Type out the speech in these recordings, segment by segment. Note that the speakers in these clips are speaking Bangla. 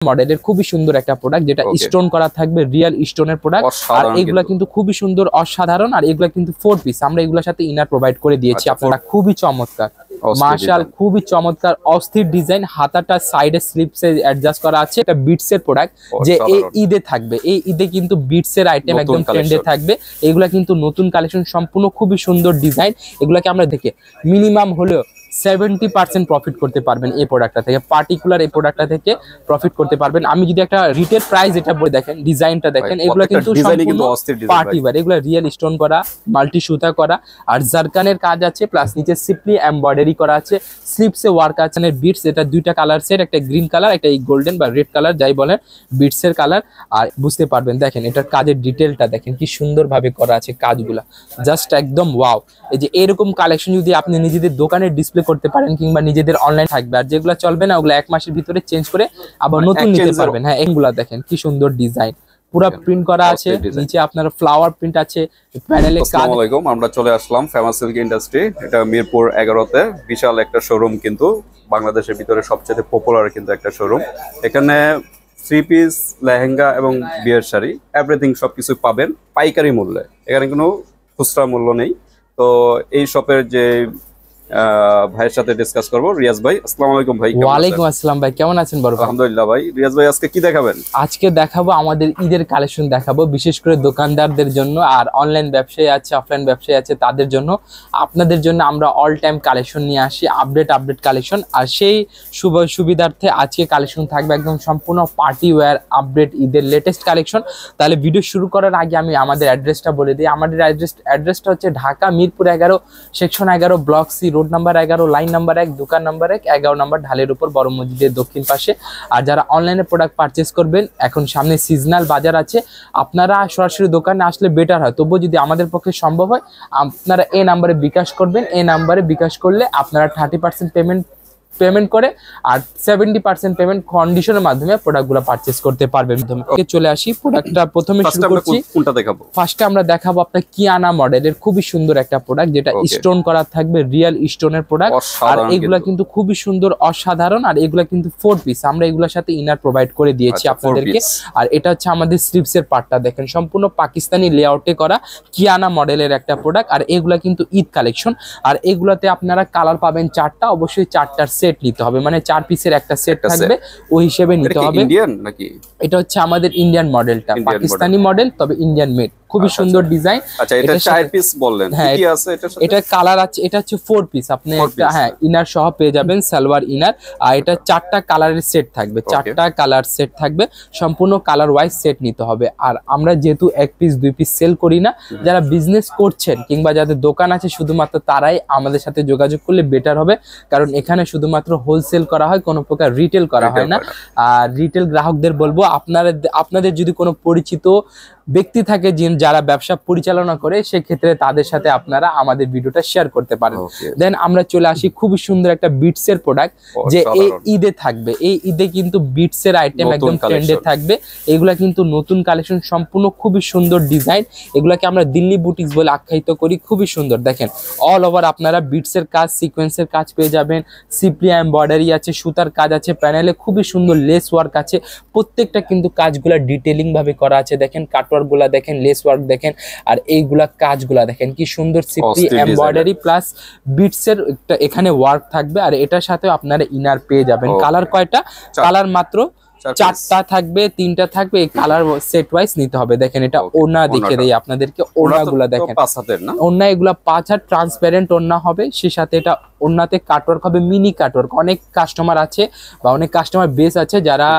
মডেলের খুবই সুন্দর একটা প্রোডাক্ট, যেটা স্টোন করা থাকবে, রিয়েল স্টোনের প্রোডাক্ট। আর এগুলা কিন্তু খুবই সুন্দর, অসাধারণ। আর এগুলা কিন্তু 4 পিস, আমরা এগুলোর সাথে ইনার প্রোভাইড করে দিয়েছি আপনারা। খুবই চমৎকার, মাশাআল, খুবই চমৎকার, অস্থির ডিজাইন। হাতাটা সাইডে স্লিপসে অ্যাডজাস্ট করা আছে। এটা বিটস এর প্রোডাক্ট, যে এই ঈদে থাকবে। এই ঈদে কিন্তু বিটস এর আইটেম একদম ট্রেন্ডে থাকবে। এগুলা কিন্তু নতুন কালেকশন, সম্পূর্ণ খুবই সুন্দর ডিজাইন। এগুলাকে আমরা দেখে মিনিমাম হলেও 70% প্রফিট করতে পারবেন এই প্রোডাক্টটা থেকে, পার্টিকুলার এই প্রোডাক্টটা থেকে প্রফিট করতে পারবেন। আমি যদি একটা রিটেল প্রাইস এটা বলে দেখেন, ডিজাইনটা দেখেন, এগুলো কিন্তু পার্টি ওয়্যার, এগুলো রিয়েল স্টোন করা, মাল্টি সুতা করা, আর জারকানের কাজ আছে, প্লাস নিচে সিম্পলি এমব্রয়ডারি করা আছে, স্লিপসে ওয়ার্ক আছে। বিটস, এটা দুইটা কালার সেট, একটা গ্রিন কালার, একটা এই গোল্ডেন বা রেড কালার যাই বলেন, বিটস এর কালার। আর বুঝতে পারবেন, দেখেন এটার কাজের ডিটেলটা দেখেন কি সুন্দরভাবে করা আছে কাজগুলা, জাস্ট একদম ওয়াও। এই যে এরকম কালেকশন যদি আপনি নিজেদের দোকানে ডিসপ্লে করতে পারেন, কিংবা নিজেদের অনলাইন থাকবে, আর যেগুলো চলবে না ওগুলো 1 মাসের ভিতরে চেঞ্জ করে আবার নতুন নিতে পারবেন। হ্যাঁ, এগুলা দেখেন কি সুন্দর ডিজাইন, পুরো প্রিন্ট করা আছে, নিচে আপনার ফ্লাওয়ার প্রিন্ট আছে প্যানেলে। আসসালামু আলাইকুম, আমরা চলে আসলাম ফেমাস সিল্ক ইন্ডাস্ট্রি। এটা মিরপুর 11-তে বিশাল একটা শোরুম, কিন্তু বাংলাদেশের ভিতরে সবচেয়ে পপুলার কিন্তু একটা শোরুম। এখানে 3 পিস, লেহেঙ্গা এবং বিয়ের শাড়ি, এভরিথিং সবকিছু পাবেন পাইকারি মূল্যে। এখানে কোনো খুচরা মূল্য নেই। তো এই শপের যে ভাইয়ের সাথে ডিসকাস করব, রিয়াজ ভাই। আসসালামু আলাইকুম ভাই। ওয়ালাইকুম আসসালাম ভাই, কেমন আছেন? বড় আলহামদুলিল্লাহ ভাই। রিয়াজ ভাই, আজকে কি দেখাবেন? আজকে দেখাবো আমাদের ঈদের কালেকশন দেখাবো, বিশেষ করে দোকানদারদের জন্য, আর অনলাইন ব্যবসায়ী আছে, অফলাইন ব্যবসায়ী আছে, তাদের জন্য, আপনাদের জন্য আমরা অল টাইম কালেকশন নিয়ে আসি, আপডেট কালেকশন। আর সেই সুবিধার্থে আজকে কালেকশন থাকবে একদম সম্পূর্ণ পার্টি ওয়্যার আপডেট ঈদের লেটেস্ট কালেকশন। তাহলে ভিডিও শুরু করার আগে আমি আমাদের অ্যাড্রেসটা বলে দিই। আমাদের অ্যাড্রেসটা হচ্ছে Dhaka Mirpur 11, section 11, block C, road number 11, line number 1, দোকান নাম্বার 1, 11 নম্বর ঢালের উপর, বড় মসজিদের দক্ষিণ পাশে। আর যারা অনলাইনে প্রোডাক্ট পারচেস করবেন, এখন সামনে সিজনাল বাজার আছে, আপনারা সরাসরি দোকানে আসলে বেটার হয়। তবুও যদি আমাদের পক্ষে সম্ভব হয়, আপনারা এই নাম্বারে বিকাশ করবেন। এই নাম্বারে বিকাশ করলে আপনারা 30% পেমেন্ট করে আর 70% পেমেন্ট কন্ডিশনের মাধ্যমে প্রোডাক্টগুলো পারচেস করতে পারবেন। চলে আসি প্রোডাক্টটা প্রথমে শুরু করছি। কোনটা দেখাবো? ফার্স্টে আমরা দেখাবো আপনার কিয়ানা মডেলের খুবই সুন্দর একটা প্রোডাক্ট, যেটা স্টোন করা থাকবে, রিয়েল স্টোনের প্রোডাক্ট। আর এগুলা কিন্তু খুবই সুন্দর, অসাধারণ। আর এগুলা কিন্তু 4 পিস, আমরা এগুলোর সাথে ইনার প্রোভাইড করে দিয়েছি আপনাদেরকে। আর এটা হচ্ছে আমাদের স্লিপসের পার্টটা দেখেন, সম্পূর্ণ পাকিস্তানি লেআউটে করা কিয়ানা মডেলের একটা প্রোডাক্ট। আর এগুলা কিন্তু ঈদ কালেকশন। আর এগুলাতে আপনারা কালার পাবেন 4টা, অবশ্যই 4টার সেট নিতে হবে, মানে 4 পিসের একটা সেট থাকবে, ওই হিসেবে নিতে হবে। ইন্ডিয়ান নাকি? এটা হচ্ছে আমাদের ইন্ডিয়ান মডেলটা, পাকিস্তানি মডেল, তবে ইন্ডিয়ান মেড, খুবই সুন্দর ডিজাইন। আচ্ছা, এটা 4 পিস বললেন, কি আছে এটার সাথে? এটা কালার আছে, এটা হচ্ছে 4 পিস, আপনি একটা হ্যাঁ ইনার সহ পেয়ে যাবেন, সালোয়ার ইনার। আর এটা 4টা কালারের সেট থাকবে, 4টা কালার সেট থাকবে, সম্পূর্ণ কালার ওয়াইজ সেট নিতে হবে। আর আমরা যেহেতু 1 পিস 2 পিস সেল করি না, যারা বিজনেস করছেন কিংবা যাদের দোকান আছে শুধুমাত্র তারাই আমাদের সাথে যোগাযোগ করলে বেটার হবে, কারণ এখানে শুধুমাত্র হোলসেল করা হয়, কোনো প্রকার রিটেল করা হয় না। আর রিটেল গ্রাহকদের বলবো, আপনাদের যদি কোনো পরিচিত ব্যক্তি থাকে যারা ব্যবসা পরিচালনা করে, সেক্ষেত্রে তাদের সাথে আপনারা আমাদের ভিডিওটা শেয়ার করতে পারেন। দেন আমরা চলে আসি খুবই সুন্দর একটা বিটস এর প্রোডাক্ট, যে এই ঈদে থাকবে। এই ঈদে কিন্তু বিটস এর আইটেম একদম ট্রেন্ডে থাকবে। এগুলা কিন্তু নতুন কালেকশন, সম্পূর্ণ খুবই সুন্দর ডিজাইন। এগুলাকে আমরা দিল্লি বুটিক্স বলে আখ্যায়িত করি। খুবই সুন্দর, দেখেন অল ওভার আপনারা বিটস এর কাজ, সিকোয়েন্সের কাজ পেয়ে যাবেন, সিম্পলি এমব্রয়ডারি আছে, সুতার কাজ আছে, প্যানেলে খুবই সুন্দর লেস ওয়ার্ক আছে। প্রত্যেকটা কিন্তু কাজগুলা ডিটেইলিং ভাবে করা আছে, দেখেন কাটওয়ার্ক গুলা দেখেন, লেস ওয়ার্ক দেখেন, আর এইগুলা কাজগুলা দেখেন কি সুন্দর, সিম্পলি এমব্রয়ডারি প্লাস বিটস এর এখানে ওয়ার্ক থাকবে। আর এটার সাথে আপনারা ইনার পেয়ে যাবেন। কালার কয়টা? কালার মাত্র 4টা থাকবে, 3টা থাকবে। এই কালার সেট ওয়াইজ নিতে হবে। দেখেন এটা ওড়না দেখে দেই আপনাদেরকে, ওড়নাগুলা দেখেন, ওড়না এগুলা 5 হাত ট্রান্সপারেন্ট ওড়না হবে, সে সাথে এটা ওড়নাতে কাটওয়ার্ক হবে, মিনি কাটওয়ার্ক। অনেক কাস্টমার আছে বা অনেক কাস্টমার বেস আছে যারা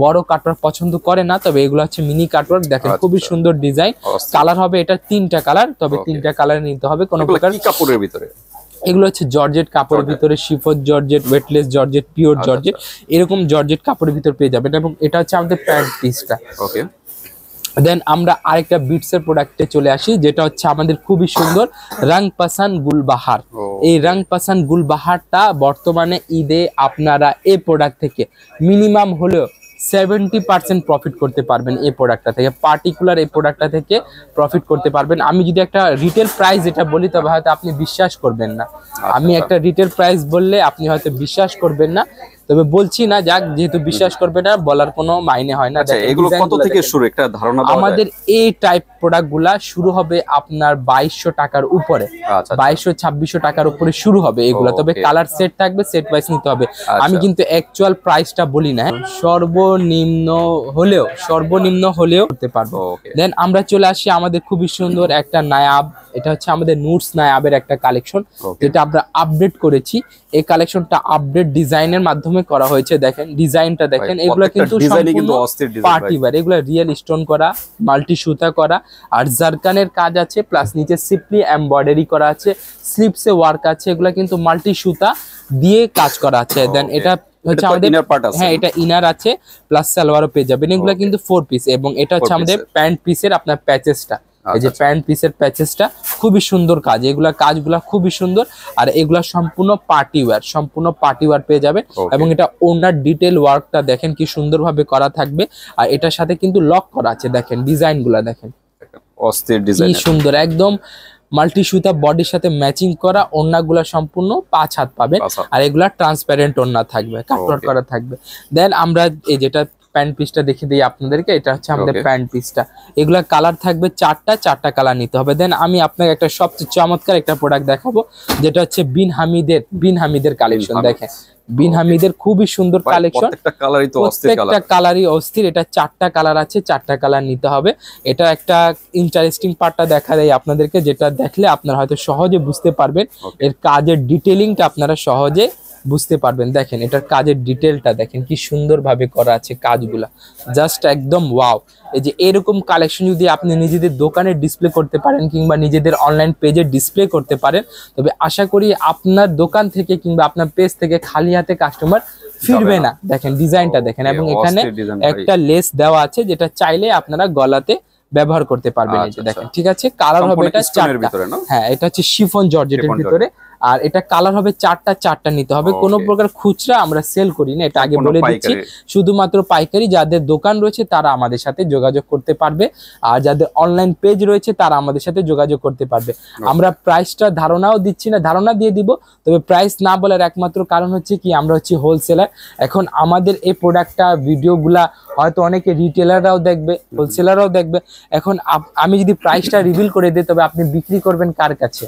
বড় কাটওয়ার্ক পছন্দ করে না, তবে এগুলো হচ্ছে মিনি কাটওয়ার্ক। দেখেন খুবই সুন্দর ডিজাইন। কালার হবে এটা 3টা কালার, তবে 3টা কালার নিতে হবে। কোনো প্রকার কাপড়ের ভিতরে এগুলো হচ্ছে জর্জেট কাপড়ের ভিতরে, chiffon georgette, weightless georgette, pure georgette, এরকম জর্জেট কাপড়ের ভিতরে পেয়ে যাবেন। এবং এটা হচ্ছে আমাদের প্যান্ট পিসটা। ওকে, দেন আমরা আরেকটা বিটস এর প্রোডাক্টে চলে আসি, যেটা হচ্ছে আমাদের খুবই সুন্দর রং পাসান গুলবাহার। এই রং পাসান গুলবাহারটা বর্তমানে ঈদে আপনারা এই প্রোডাক্ট থেকে মিনিমাম হলেও 70% প্রফিট করতে পারবেন এই প্রোডাক্টটা থেকে, পার্টিকুলার এই প্রোডাক্টটা থেকে প্রফিট করতে পারবেন। আমি যদি একটা রিটেল প্রাইস এটা বলি, তবে হয়তো আপনি বিশ্বাস করবেন না। আমি একটা রিটেল প্রাইস বললে আপনি হয়তো বিশ্বাস করবেন না। তবে বলছি না, যাক যেহেতু বিশ্বাস করবে না বলার কোনো মাইনে হয় না। আচ্ছা, এগুলো কত থেকে শুরু একটা ধারণা দেওয়া যায়? আমাদের এই টাইপ প্রোডাক্ট গুলা শুরু হবে আপনার 2200 টাকার উপরে, 2200-2600 টাকার উপরে শুরু হবে এগুলা। তবে কালার সেট থাকবে, সেট ওয়াইজ নিতে হবে। আমি কিন্তু অ্যাকচুয়াল প্রাইসটা বলি না, সর্বনিম্ন হলেও করতে পারবো। দেন আমরা চলে আসি আমাদের খুবই সুন্দর একটা নায়াব, এটা হচ্ছে আমাদের নুটস নায়াবের একটা কালেকশন, যেটা আমরা আপডেট করেছি। এই কালেকশনটা আপডেট ডিজাইনের মাধ্যমে করা হয়েছে। দেখেন ডিজাইনটা দেখেন, এগুলো কিন্তু পার্টি ওয়্যার, এগুলো রিয়েল স্টোন করা, মাল্টি সুতা করা, আর জারকানের কাজ আছে, প্লাস নিচে সিম্পলি এমব্রয়ডারি করা আছে, স্লিপসে ওয়ার্ক আছে, এগুলো কিন্তু মাল্টি সুতা দিয়ে কাজ করা আছে। দেন এটা হচ্ছে আমাদের, হ্যাঁ এটা ইনার আছে, প্লাস সালোয়ারও পেয়ে যাবেন। এগুলো কিন্তু 4 পিস, এবং এটা হচ্ছে আমাদের প্যান্ট পিসের আপনার প্যাচেসটা, এই যে প্যান্ট পিসের প্যাচেসটা খুবই সুন্দর কাজ, এগুলা কাজগুলা খুবই সুন্দর। আর এগুলা সম্পূর্ণ পার্টি ওয়্যার পেয়ে যাবে। এবং এটা ওনার ডিটেল ওয়ার্কটা দেখেন কি সুন্দরভাবে করা থাকবে। আর এটার সাথে কিন্তু লক করা আছে, দেখেন ডিজাইনগুলা দেখেন অস্থির ডিজাইন, কি সুন্দর, একদম মাল্টি সুতা বডির সাথে ম্যাচিং করা। ওড়নাগুলা সম্পূর্ণ 5 হাত পাবেন, আর এগুলা ট্রান্সপারেন্ট ওড়না থাকবে, কাটওয়ার্ক করা থাকবে। দেন আমরা এই যেটা প্যান্ট পিসটা দেখে দিই আপনাদেরকে, এটা হচ্ছে আমাদের প্যান্ট পিসটা। এগুলা কালার থাকবে চারটা কালার নিতে হবে। দেন আমি আপনাকে একটা সবচেয়ে চমৎকার একটা প্রোডাক্ট দেখাবো, যেটা হচ্ছে বিন হামিদের কালেকশন। দেখেন বিন হামিদের খুবই সুন্দর কালেকশন, প্রত্যেকটা কালারই অস্থির। এটা 4টা কালার আছে, 4টা কালার নিতে হবে। এটা একটা ইন্টারেস্টিং পার্টটা দেখা দেয় আপনাদেরকে, যেটা দেখলে আপনারা হয়তো সহজে বুঝতে পারবেন, এর কাজের ডিটেলিংটা আপনারা সহজে বুঝতে পারবেন। দেখেন এটার কাজের ডিটেলটা দেখেন কি সুন্দরভাবে করা আছে কাজগুলা, জাস্ট একদম ওয়াও। এই যে এরকম কালেকশন যদি আপনি নিজেদের দোকানে ডিসপ্লে করতে পারেন, কিংবা নিজেদের অনলাইন পেজে ডিসপ্লে করতে পারেন, তবে আশা করি আপনার দোকান থেকে কিংবা আপনার পেজ থেকে খালি হাতে কাস্টমার ফিরবে না। দেখেন ডিজাইনটা দেখেন, এবং এখানে একটা লেস দেওয়া আছে, যেটা চাইলে আপনারা গলাতে ব্যবহার করতে পারবেন। এই যে দেখেন, ঠিক আছে, কালার হবে এটা 4টা, হ্যাঁ এটা হচ্ছে শিফন জর্জেটের ভিতরে। আর এটা কালার হবে চারটা নিতে হবে। কোনো প্রকার খুচরা আমরা সেল করি না, এটা আগে বলে দিচ্ছি। শুধুমাত্র পাইকারি যাদের দোকান রয়েছে তারা আমাদের সাথে যোগাযোগ করতে পারবে, আর যাদের অনলাইন পেজ রয়েছে তারা আমাদের সাথে যোগাযোগ করতে পারবে। আমরা প্রাইসটা ধারণাও দিচ্ছি না, ধারণা দিয়ে দিব, তবে প্রাইস না বলার একমাত্র কারণ হচ্ছে কি, আমরা হচ্ছে হোলসেলার। এখন আমাদের এই প্রোডাক্টটা ভিডিওগুলা হয়তো অনেকে রিটেলাররাও দেখবে, হোলসেলাররাও দেখবে। এখন আমি যদি প্রাইসটা রিভিল করে দিই, তবে আপনি বিক্রি করবেন কার কাছে?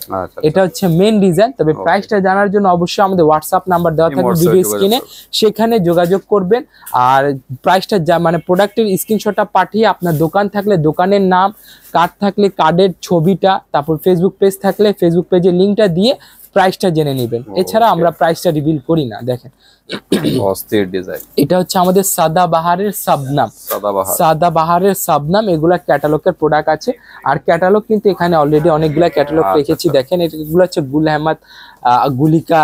এটা হচ্ছে মেন রিজন। তবে প্রাইসটা জানার জন্য অবশ্যই আমাদের হোয়াটসঅ্যাপ নাম্বার দেওয়া থাকবে ভিডিও স্ক্রিনে, সেখানে যোগাযোগ করবেন। আর প্রাইসটা মানে প্রোডাক্টের স্ক্রিনশটটা পাঠিয়ে, আপনার দোকান থাকলে দোকানের নাম, কার্ড থাকলে কার্ডের ছবিটা, তারপর ফেসবুক পেজ থাকলে ফেসবুক পেজের লিঙ্কটা দিয়ে প্রাইসটা জেনে নেবেন। এছাড়া আমরা প্রাইসটা রিভিল করি না। দেখেন অস্থির ডিজাইন, এটা হচ্ছে আমাদের সাদাবাহারের সাবনাম। এগুলা ক্যাটালগের প্রোডাক্ট আছে, আর ক্যাটালগ কিন্তু এখানে অলরেডি অনেকগুলা ক্যাটালগ রেখেছি। দেখেন এগুলো হচ্ছে গুল আহমদ, গুলিকা,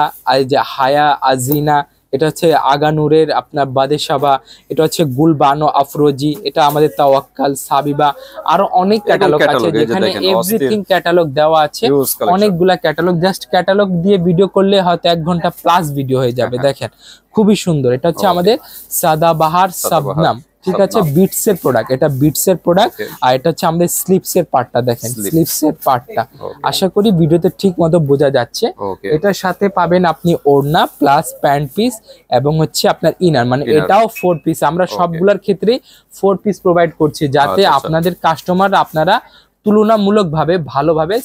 যে হায়া, আজিনা, এটা হচ্ছে আগানুরের আপনার বাদেশাবা, এটা হচ্ছে গুলবানো আফরোজি, এটা আমাদের তাওয়াক্কাল, সাবিবা, আরো অনেক ক্যাটালগ আছে যেখানে এভরিথিং ক্যাটালগ দেওয়া আছে। অনেকগুলা ক্যাটালগ, জাস্ট ক্যাটালগ দিয়ে ভিডিও করলে হয়তো 1 ঘন্টা প্লাস ভিডিও হয়ে যাবে। দেখেন খুবই সুন্দর, এটা হচ্ছে আমাদের সাদাবাহার সাবনাম, ঠিক আছে, বিটসের প্রোডাক্ট। এটা বিটসের প্রোডাক্ট, আর এটা হচ্ছে আমাদের স্লিপসের পার্টটা। দেখেন স্লিপসের পার্টটা, আশা করি ভিডিওতে ঠিক মতো বোঝা যাচ্ছে। এটার সাথে পাবেন আপনি ওড়না প্লাস প্যান্ট পিস, এবং হচ্ছে আপনার ইনার, মানে এটাও 4 পিস। আমরা সবগুলোর ক্ষেত্রে 4 পিস প্রোভাইড করছি, যাতে আপনাদের কাস্টমার আপনারা তুলনামূলকভাবে ভালোভাবে